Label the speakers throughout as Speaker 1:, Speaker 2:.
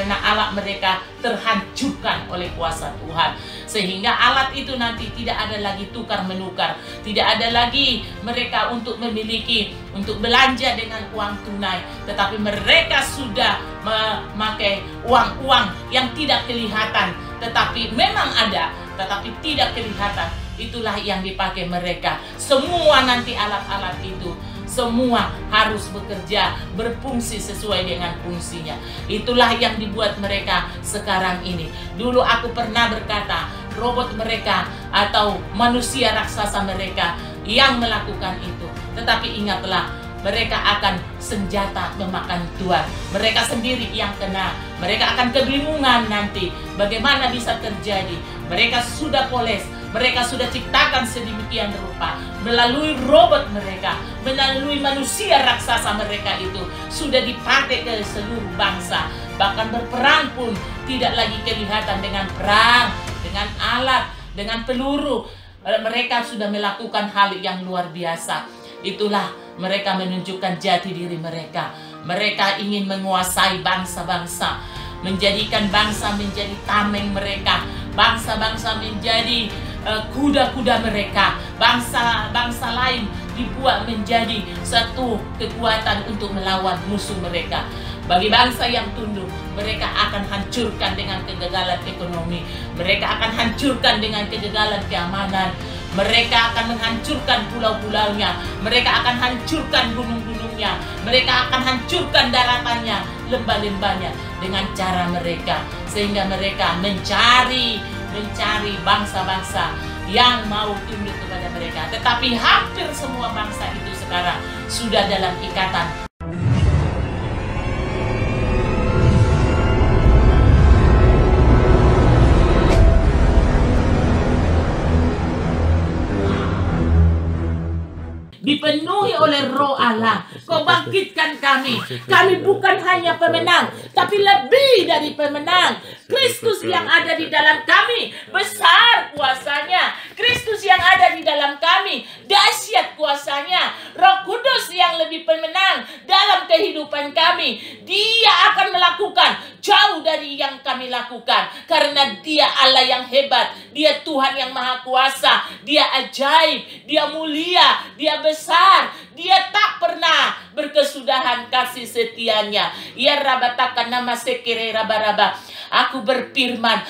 Speaker 1: karena alat mereka terhancurkan oleh kuasa Tuhan. Sehingga alat itu nanti tidak ada lagi tukar menukar, tidak ada lagi mereka untuk memiliki, untuk belanja dengan uang tunai, tetapi mereka sudah memakai uang-uang yang tidak kelihatan, tetapi memang ada, tetapi tidak kelihatan. Itulah yang dipakai mereka. Semua nanti alat-alat itu semua harus bekerja, berfungsi sesuai dengan fungsinya. Itulah yang dibuat mereka sekarang ini. Dulu aku pernah berkata, robot mereka atau manusia raksasa mereka yang melakukan itu. Tetapi ingatlah, mereka akan senjata memakan tuan. Mereka sendiri yang kena. Mereka akan kebingungan nanti bagaimana bisa terjadi. Mereka sudah poles, mereka sudah ciptakan sedemikian rupa melalui robot mereka, melalui manusia raksasa mereka itu sudah dipakai ke seluruh bangsa. Bahkan berperang pun tidak lagi kelihatan dengan perang, dengan alat, dengan peluru. Mereka sudah melakukan hal yang luar biasa. Itulah mereka menunjukkan jati diri mereka. Mereka ingin menguasai bangsa-bangsa, menjadikan bangsa menjadi tameng mereka, bangsa-bangsa menjadi kuda-kuda mereka, bangsa-bangsa lain dibuat menjadi satu kekuatan untuk melawan musuh mereka. Bagi bangsa yang tunduk, mereka akan hancurkan dengan kegagalan ekonomi, mereka akan hancurkan dengan kegagalan keamanan, mereka akan menghancurkan pulau-pulaunya, mereka akan hancurkan gunung-gunungnya, mereka akan hancurkan daratannya, lembah-lembahnya dengan cara mereka, sehingga mereka mencari bangsa-bangsa yang mau tunduk kepada mereka. Tetapi hampir semua bangsa itu sekarang sudah dalam ikatan. Dipenuhi oleh Roh Allah. Kau bangkitkan kami. Kami bukan hanya pemenang, tapi lebih dari pemenang. Kristus yang ada di dalam kami besar kuasanya. Kristus yang ada di dalam kami dahsyat kuasanya. Roh Kudus yang lebih pemenang dalam kehidupan kami. Dia akan melakukan jauh dari yang kami lakukan, karena Dia Allah yang hebat. Dia Tuhan yang maha kuasa. Dia ajaib. Dia mulia. Dia besar. Dia tak pernah berkesudahan kasih setianya. Ya rabatakan nama sekere raba-raba. Aku berfirman,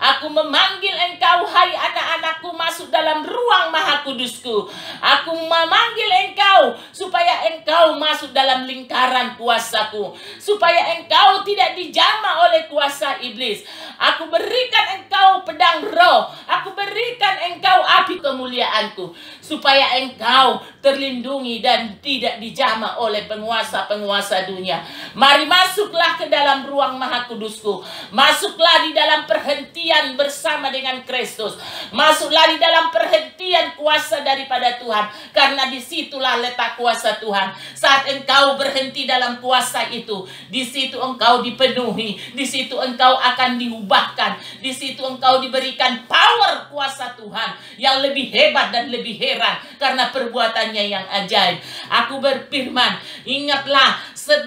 Speaker 1: aku memanggil engkau, hai anak-anakku, masuk dalam ruang maha kudusku. Aku memanggil engkau supaya engkau masuk dalam lingkaran kuasaku, supaya engkau tidak dijamah oleh kuasa iblis. Aku berikan engkau pedang roh, aku berikan engkau api kemuliaanku, supaya engkau terlindungi dan tidak dijamah oleh penguasa-penguasa dunia. Mari masuklah ke dalam ruang maha kudusku. Masuklah di dalam perhentian bersama dengan Kristus. Masuklah di dalam perhentian kuasa daripada Tuhan, karena disitulah letak kuasa Tuhan. Saat engkau berhenti dalam kuasa itu, di situ engkau dipenuhi, di situ engkau akan diubahkan, di situ engkau diberikan power kuasa Tuhan yang lebih hebat dan lebih heran karena perbuatannya yang ajaib. Aku berfirman, ingatlah,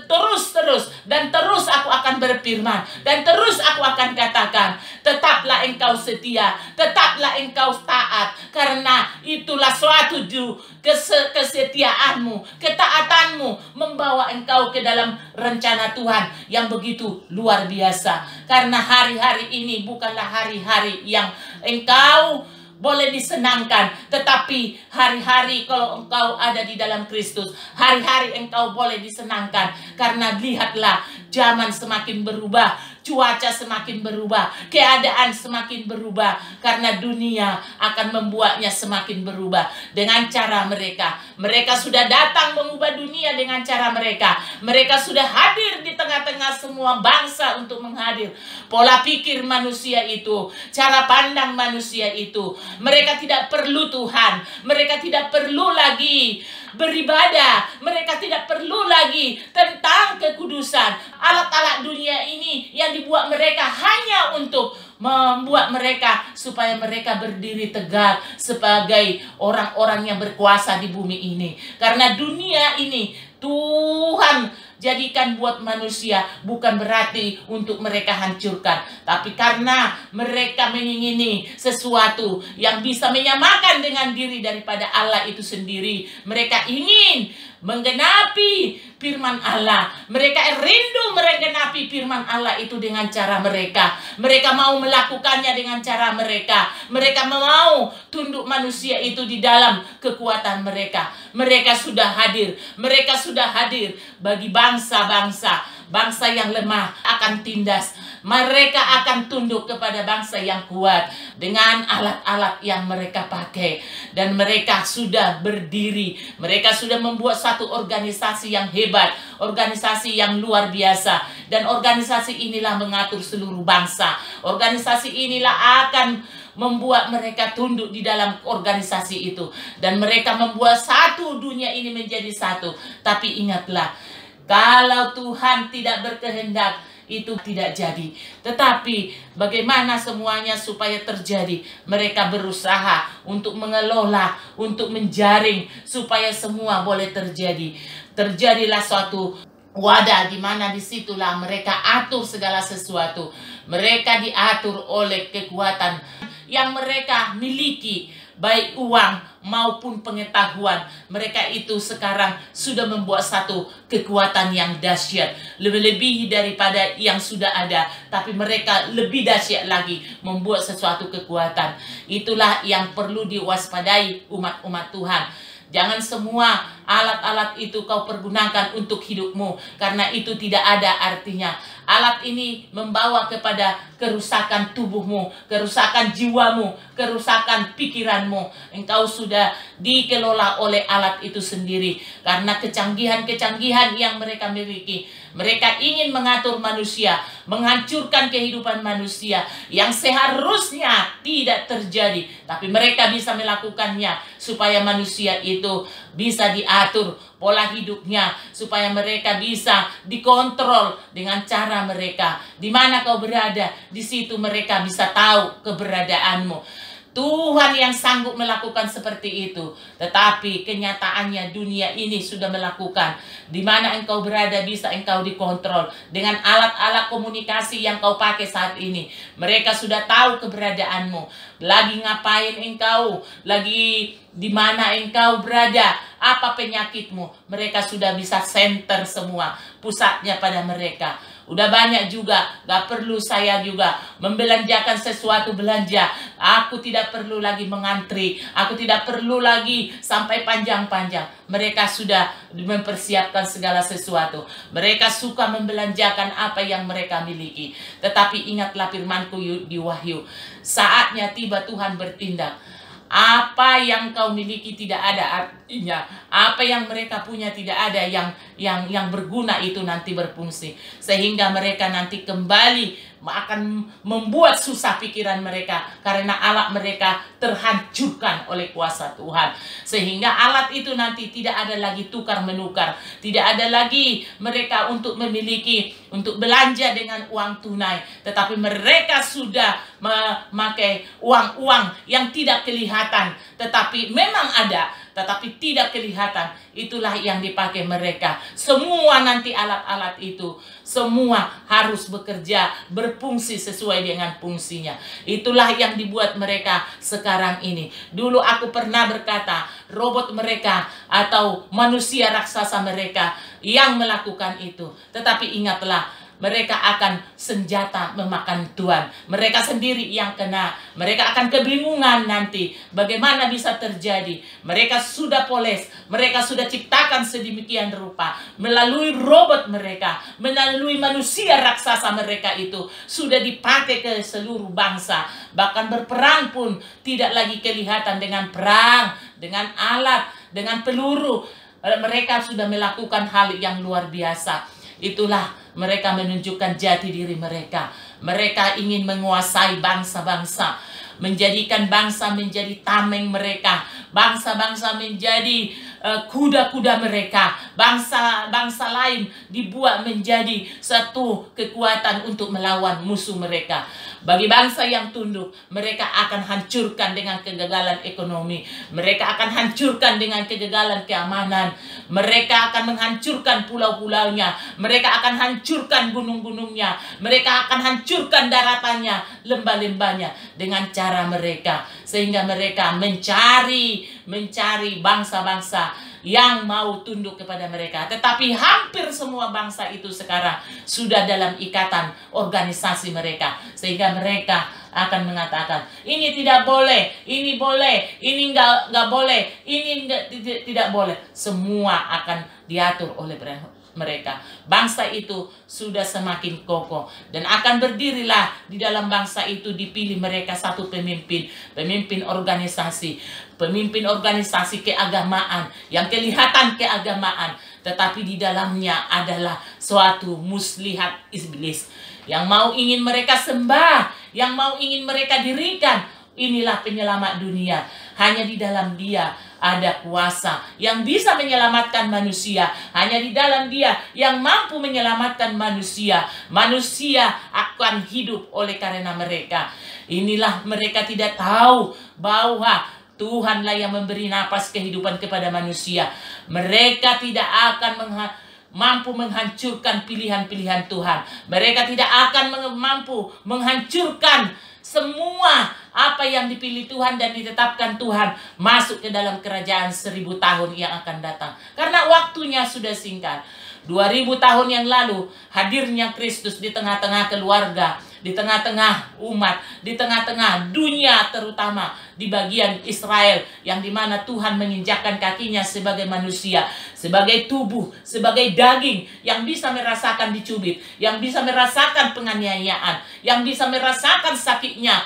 Speaker 1: terus dan terus aku akan berfirman, dan terus aku akan katakan, tetaplah engkau setia, tetaplah engkau taat, karena itulah suatu kesetiaanmu, ketaatanmu membawa engkau ke dalam rencana Tuhan yang begitu luar biasa. Karena hari-hari ini bukanlah hari-hari yang engkau boleh disenangkan, tetapi hari-hari kalau engkau ada di dalam Kristus, hari-hari engkau boleh disenangkan. Karena lihatlah, zaman semakin berubah, cuaca semakin berubah, keadaan semakin berubah, karena dunia akan membuatnya semakin berubah dengan cara mereka. Mereka sudah datang mengubah dunia dengan cara mereka. Mereka sudah hadir di tengah-tengah semua bangsa untuk menghadir pola pikir manusia itu, cara pandang manusia itu. Mereka tidak perlu Tuhan, mereka tidak perlu lagi beribadah, mereka tidak perlu lagi tentang kekudusan. Alat-alat dunia ini yang dibuat mereka hanya untuk membuat mereka supaya mereka berdiri tegak sebagai orang-orang yang berkuasa di bumi ini. Karena dunia ini Tuhan jadikan buat manusia bukan berarti untuk mereka hancurkan, tapi karena mereka mengingini sesuatu yang bisa menyamakan dengan diri daripada Allah itu sendiri. Mereka ingin menggenapi firman Allah. Mereka rindu menggenapi firman Allah itu dengan cara mereka. Mereka mau melakukannya dengan cara mereka. Mereka mau tunduk manusia itu di dalam kekuatan mereka. Mereka sudah hadir. Mereka sudah hadir bagi bangsa-bangsa. Bangsa yang lemah akan tindas. Mereka akan tunduk kepada bangsa yang kuat dengan alat-alat yang mereka pakai. Dan mereka sudah berdiri. Mereka sudah membuat satu organisasi yang hebat. Organisasi yang luar biasa. Dan organisasi inilah mengatur seluruh bangsa. Organisasi inilah akan membuat mereka tunduk di dalam organisasi itu. Dan mereka membuat satu dunia ini menjadi satu. Tapi ingatlah, kalau Tuhan tidak berkehendak, itu tidak jadi. Tetapi bagaimana semuanya supaya terjadi? Mereka berusaha untuk mengelola, untuk menjaring supaya semua boleh terjadi. Terjadilah suatu wadah di mana disitulah mereka atur segala sesuatu. Mereka diatur oleh kekuatan yang mereka miliki, baik uang maupun pengetahuan. Mereka itu sekarang sudah membuat satu kekuatan yang dahsyat, lebih-lebih daripada yang sudah ada. Tapi mereka lebih dahsyat lagi membuat sesuatu kekuatan. Itulah yang perlu diwaspadai umat-umat Tuhan. Jangan semua alat-alat itu kau pergunakan untuk hidupmu, karena itu tidak ada artinya. Alat ini membawa kepada kerusakan tubuhmu, kerusakan jiwamu, kerusakan pikiranmu. Engkau sudah dikelola oleh alat itu sendiri. Karena kecanggihan-kecanggihan yang mereka miliki. Mereka ingin mengatur manusia, menghancurkan kehidupan manusia yang seharusnya tidak terjadi. Tapi mereka bisa melakukannya supaya manusia itu bisa diatur pola hidupnya, supaya mereka bisa dikontrol dengan cara mereka. Di mana kau berada, di situ mereka bisa tahu keberadaanmu. Tuhan yang sanggup melakukan seperti itu. Tetapi kenyataannya dunia ini sudah melakukan. Di mana engkau berada bisa engkau dikontrol dengan alat-alat komunikasi yang kau pakai saat ini. Mereka sudah tahu keberadaanmu. Lagi ngapain engkau? Lagi di mana engkau berada? Apa penyakitmu? Mereka sudah bisa center semua. Pusatnya pada mereka. Udah banyak juga, gak perlu saya juga membelanjakan sesuatu belanja. Aku tidak perlu lagi mengantri. Aku tidak perlu lagi sampai panjang-panjang. Mereka sudah mempersiapkan segala sesuatu. Mereka suka membelanjakan apa yang mereka miliki. Tetapi ingatlah firmanku di Wahyu. Saatnya tiba Tuhan bertindak. Apa yang kau miliki tidak ada artinya. Apa yang mereka punya tidak ada yang berguna itu nanti berfungsi. Sehingga mereka nanti kembali akan membuat susah pikiran mereka. Karena alat mereka terhancurkan oleh kuasa Tuhan. Sehingga alat itu nanti tidak ada lagi tukar menukar. Tidak ada lagi mereka untuk memiliki, untuk belanja dengan uang tunai. Tetapi mereka sudah memakai uang-uang yang tidak kelihatan. Tetapi memang ada, tetapi tidak kelihatan. Itulah yang dipakai mereka. Semua nanti alat-alat itu, semua harus bekerja, berfungsi sesuai dengan fungsinya. Itulah yang dibuat mereka sekarang ini. Dulu aku pernah berkata, robot mereka atau manusia raksasa mereka yang melakukan itu. Tetapi ingatlah, mereka akan senjata memakan tuan. Mereka sendiri yang kena. Mereka akan kebingungan nanti. Bagaimana bisa terjadi? Mereka sudah poles. Mereka sudah ciptakan sedemikian rupa. Melalui robot mereka. Melalui manusia raksasa mereka itu. Sudah dipakai ke seluruh bangsa. Bahkan berperang pun tidak lagi kelihatan dengan perang. Dengan alat. Dengan peluru. Mereka sudah melakukan hal yang luar biasa. Itulah mereka menunjukkan jati diri mereka. Mereka ingin menguasai bangsa-bangsa. Menjadikan bangsa menjadi tameng mereka. Bangsa-bangsa menjadi kuda-kuda mereka. Bangsa-bangsa lain dibuat menjadi satu kekuatan untuk melawan musuh mereka. Bagi bangsa yang tunduk, mereka akan hancurkan dengan kegagalan ekonomi. Mereka akan hancurkan dengan kegagalan keamanan. Mereka akan menghancurkan pulau-pulaunya. Mereka akan hancurkan gunung-gunungnya. Mereka akan hancurkan daratannya, lembah-lembahnya dengan cara mereka. Sehingga mereka mencari bangsa-bangsa yang mau tunduk kepada mereka. Tetapi hampir semua bangsa itu sekarang sudah dalam ikatan organisasi mereka. Sehingga mereka akan mengatakan, ini tidak boleh, ini boleh, ini nggak boleh, ini tidak boleh. Semua akan diatur oleh mereka. Bangsa itu sudah semakin kokoh dan akan berdirilah di dalam bangsa itu, dipilih mereka satu pemimpin organisasi keagamaan yang kelihatan keagamaan, tetapi di dalamnya adalah suatu muslihat iblis yang mau ingin mereka sembah, yang mau ingin mereka dirikan. Inilah penyelamat dunia. Hanya di dalam Dia ada kuasa yang bisa menyelamatkan manusia. Hanya di dalam Dia yang mampu menyelamatkan manusia. Manusia akan hidup oleh karena mereka. Inilah mereka tidak tahu bahwa Tuhanlah yang memberi napas kehidupan kepada manusia. Mereka tidak akan mampu menghancurkan pilihan-pilihan Tuhan. Mereka tidak akan mampu menghancurkan semua apa yang dipilih Tuhan dan ditetapkan Tuhan masuk ke dalam kerajaan 1000 tahun yang akan datang. Karena waktunya sudah singkat. 2000 tahun yang lalu hadirnya Kristus di tengah-tengah keluarga, di tengah-tengah umat, di tengah-tengah dunia, terutama di bagian Israel yang dimana Tuhan menginjakkan kakinya sebagai manusia, sebagai tubuh, sebagai daging yang bisa merasakan dicubit, yang bisa merasakan penganiayaan, yang bisa merasakan sakitnya,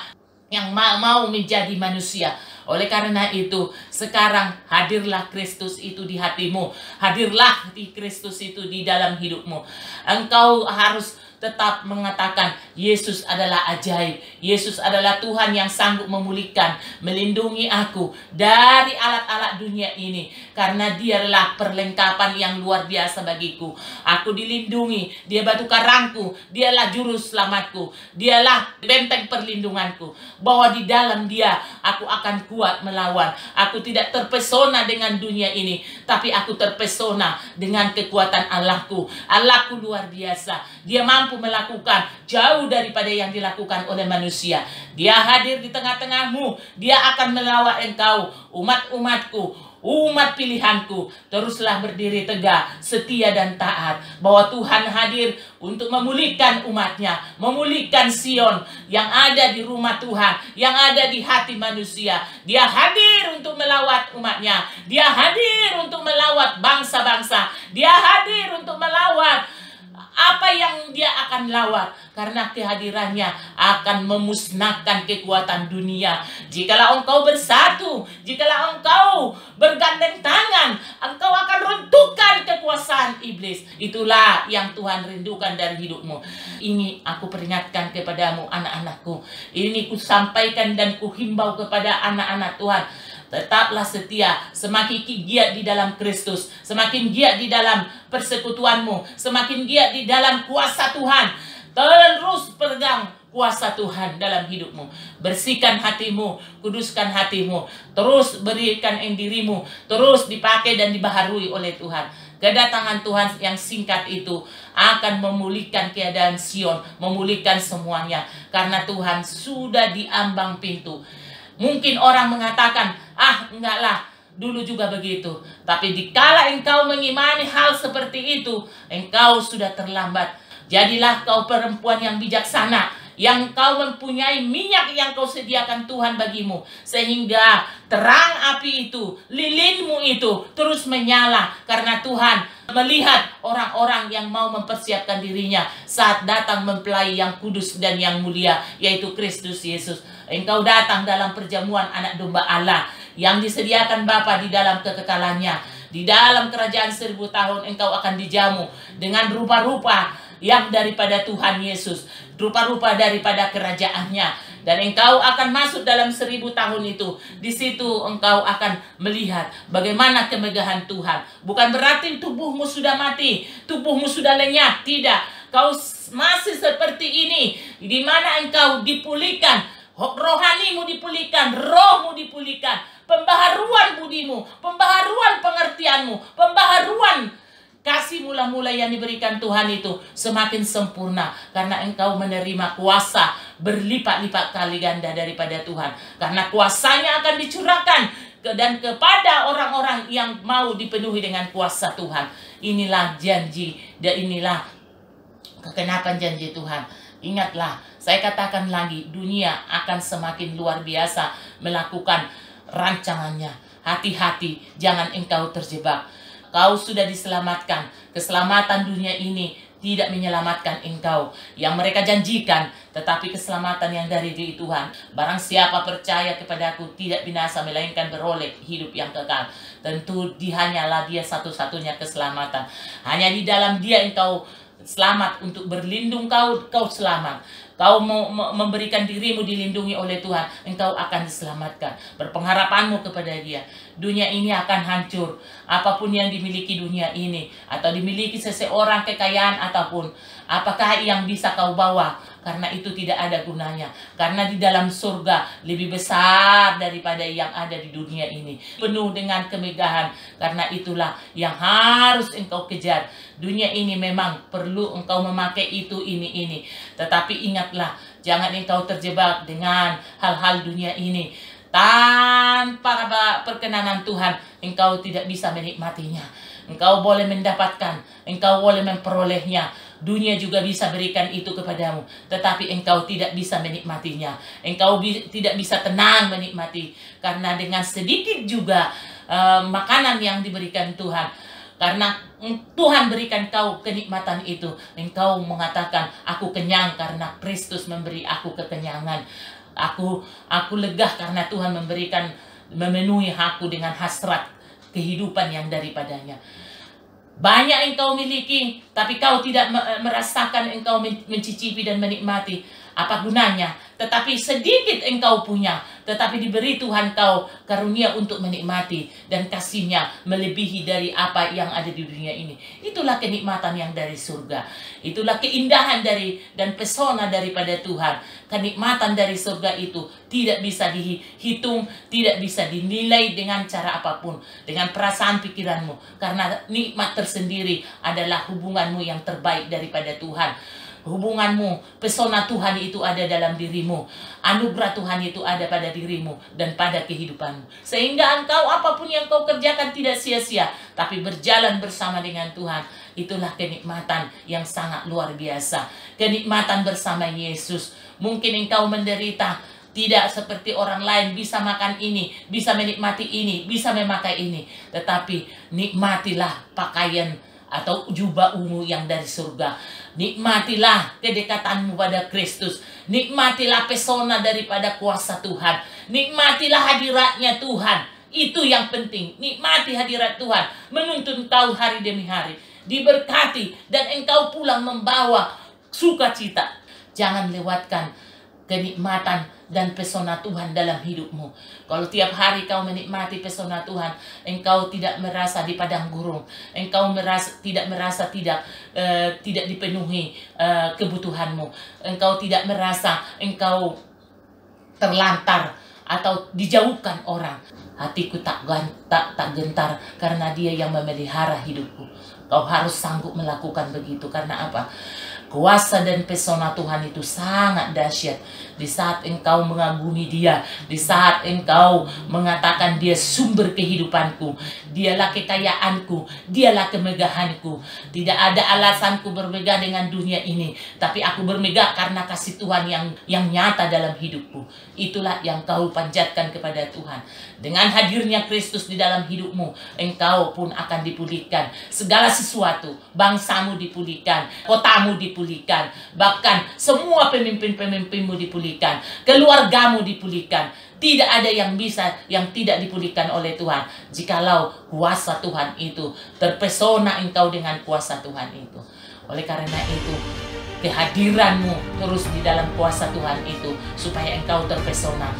Speaker 1: yang mau menjadi manusia. Oleh karena itu, sekarang hadirlah Kristus itu di hatimu. Hadirlah di Kristus itu di dalam hidupmu. Engkau harus tetap mengatakan, Yesus adalah ajaib. Yesus adalah Tuhan yang sanggup memulihkan, melindungi aku dari alat-alat dunia ini. Karena Dia adalah perlengkapan yang luar biasa bagiku. Aku dilindungi, Dia batu karangku, Dialah juru selamatku, Dialah benteng perlindunganku. Bahwa di dalam Dia aku akan kuat melawan. Aku tidak terpesona dengan dunia ini, tapi aku terpesona dengan kekuatan Allahku. Allahku luar biasa. Dia mampu melakukan jauh daripada yang dilakukan oleh manusia. Dia hadir di tengah-tengahmu. Dia akan melawat engkau, umat-umatku, umat pilihanku. Teruslah berdiri tegak, setia dan taat. Bahwa Tuhan hadir untuk memulihkan umatnya, memulihkan Sion yang ada di rumah Tuhan, yang ada di hati manusia. Dia hadir untuk melawat umatnya. Dia hadir untuk melawat bangsa-bangsa. Dia hadir untuk melawat apa yang Dia akan lawat, karena kehadirannya akan memusnahkan kekuatan dunia. Jikalau engkau bersatu, jikalau engkau bergandeng tangan, engkau akan runtuhkan kekuasaan iblis. Itulah yang Tuhan rindukan dari hidupmu. Ini aku peringatkan kepadamu, anak-anakku. Ini ku sampaikan dan ku himbau kepada anak-anak Tuhan. Tetaplah setia, semakin giat di dalam Kristus, semakin giat di dalam persekutuanmu, semakin giat di dalam kuasa Tuhan. Terus pegang kuasa Tuhan dalam hidupmu. Bersihkan hatimu, kuduskan hatimu, terus berikan dirimu, terus dipakai dan dibaharui oleh Tuhan. Kedatangan Tuhan yang singkat itu akan memulihkan keadaan Sion, memulihkan semuanya, karena Tuhan sudah di ambang pintu. Mungkin orang mengatakan, enggaklah, dulu juga begitu. Tapi dikala engkau mengimani hal seperti itu, engkau sudah terlambat. Jadilah kau perempuan yang bijaksana, yang kau mempunyai minyak yang kau sediakan Tuhan bagimu, sehingga terang api itu, lilinmu itu terus menyala, karena Tuhan melihat orang-orang yang mau mempersiapkan dirinya saat datang mempelai yang kudus dan yang mulia, yaitu Kristus Yesus. Engkau datang dalam perjamuan anak domba Allah yang disediakan Bapa di dalam kekekalannya. Di dalam kerajaan 1000 tahun engkau akan dijamu dengan rupa-rupa yang daripada Tuhan Yesus, rupa-rupa daripada kerajaannya, Dan engkau akan masuk dalam 1000 tahun itu. Di situ engkau akan melihat bagaimana kemegahan Tuhan. Bukan berarti tubuhmu sudah mati, tubuhmu sudah lenyap. Tidak. Kau masih seperti ini, di mana engkau dipulihkan, rohanimu dipulihkan, rohmu dipulihkan, pembaharuan budimu, pembaharuan pengertianmu, pembaharuan kasih mula-mula yang diberikan Tuhan itu semakin sempurna karena engkau menerima kuasa berlipat-lipat kali ganda daripada Tuhan. Karena kuasanya akan dicurahkan dan kepada orang-orang yang mau dipenuhi dengan kuasa Tuhan. Inilah janji dan inilah kekenapan janji Tuhan. Ingatlah, saya katakan lagi, dunia akan semakin luar biasa melakukan rancangannya. Hati-hati, jangan engkau terjebak. Kau sudah diselamatkan. Keselamatan dunia ini tidak menyelamatkan engkau yang mereka janjikan, tetapi keselamatan yang dari diri Tuhan. Barang siapa percaya kepadaku tidak binasa melainkan beroleh hidup yang kekal. Tentu hanyalah dia satu-satunya keselamatan. Hanya di dalam dia engkau selamat, untuk berlindung kau selamat. Kau mau memberikan dirimu dilindungi oleh Tuhan, engkau akan diselamatkan. Berpengharapanmu kepada dia. Dunia ini akan hancur. Apapun yang dimiliki dunia ini, atau dimiliki seseorang, kekayaan ataupun, apakah yang bisa kau bawa? Karena itu tidak ada gunanya. Karena di dalam surga lebih besar daripada yang ada di dunia ini. Penuh dengan kemegahan. Karena itulah yang harus engkau kejar. Dunia ini memang perlu engkau memakai itu, ini. Tetapi ingatlah, jangan engkau terjebak dengan hal-hal dunia ini. Tanpa perkenanan Tuhan, engkau tidak bisa menikmatinya. Engkau boleh mendapatkan, engkau boleh memperolehnya. Dunia juga bisa berikan itu kepadamu, tetapi engkau tidak bisa menikmatinya. Engkau tidak bisa tenang menikmati, karena dengan sedikit juga makanan yang diberikan Tuhan. Karena Tuhan berikan kau kenikmatan itu, engkau mengatakan, aku kenyang karena Kristus memberi aku kekenyangan. Aku legah karena Tuhan memenuhi aku dengan hasrat kehidupan yang daripadanya. Banyak engkau miliki, tapi kau tidak merasakan, engkau mencicipi dan menikmati. Apa gunanya? Tetapi sedikit engkau punya, tetapi diberi Tuhan kau karunia untuk menikmati, dan kasihnya melebihi dari apa yang ada di dunia ini. Itulah kenikmatan yang dari surga. Itulah keindahan dan pesona daripada Tuhan. Kenikmatan dari surga itu tidak bisa dihitung, tidak bisa dinilai dengan cara apapun, dengan perasaan pikiranmu. Karena nikmat tersendiri adalah hubunganmu yang terbaik daripada Tuhan. Hubunganmu, pesona Tuhan itu ada dalam dirimu. Anugerah Tuhan itu ada pada dirimu dan pada kehidupanmu. Sehingga engkau apapun yang kau kerjakan tidak sia-sia, tapi berjalan bersama dengan Tuhan. Itulah kenikmatan yang sangat luar biasa. Kenikmatan bersama Yesus. Mungkin engkau menderita, tidak seperti orang lain bisa makan ini, bisa menikmati ini, bisa memakai ini. Tetapi nikmatilah pakaian atau jubah ungu yang dari surga. Nikmatilah kedekatanmu pada Kristus. Nikmatilah pesona daripada kuasa Tuhan. Nikmatilah hadiratnya Tuhan. Itu yang penting. Nikmati hadirat Tuhan. Menuntun kau hari demi hari. Diberkati dan engkau pulang membawa sukacita. Jangan lewatkan kenikmatan dan pesona Tuhan dalam hidupmu. Kalau tiap hari kau menikmati pesona Tuhan, engkau tidak merasa di padang gurung, engkau tidak merasa tidak dipenuhi kebutuhanmu, engkau tidak merasa engkau terlantar atau dijauhkan orang. Hatiku tak gentar karena Dia yang memelihara hidupku. Kau harus sanggup melakukan begitu. Karena apa? Kuasa dan pesona Tuhan itu sangat dahsyat. Di saat engkau mengagumi Dia, di saat engkau mengatakan Dia sumber kehidupanku, Dialah kekayaanku, Dialah kemegahanku. Tidak ada alasanku bermegah dengan dunia ini, tapi aku bermegah karena kasih Tuhan yang nyata dalam hidupku. Itulah yang kau panjatkan kepada Tuhan. Dengan hadirnya Kristus di dalam hidupmu, engkau pun akan dipulihkan. Segala sesuatu, bangsamu dipulihkan, kotamu dipulihkan, bahkan semua pemimpin-pemimpinmu dipulihkan, keluargamu dipulihkan. Tidak ada yang tidak dipulihkan oleh Tuhan, jikalau kuasa Tuhan itu terpesona engkau dengan kuasa Tuhan itu. Oleh karena itu, kehadiranmu terus di dalam kuasa Tuhan itu, supaya engkau terpesona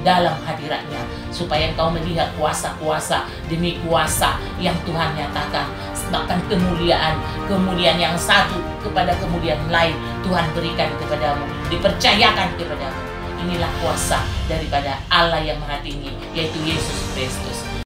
Speaker 1: dalam hadiratnya, supaya engkau melihat kuasa-kuasa demi kuasa yang Tuhan nyatakan. Bahkan kemuliaan yang satu kepada kemuliaan lain Tuhan berikan kepadamu, dipercayakan kepadamu. Inilah kuasa daripada Allah yang Maha Tinggi, yaitu Yesus Kristus.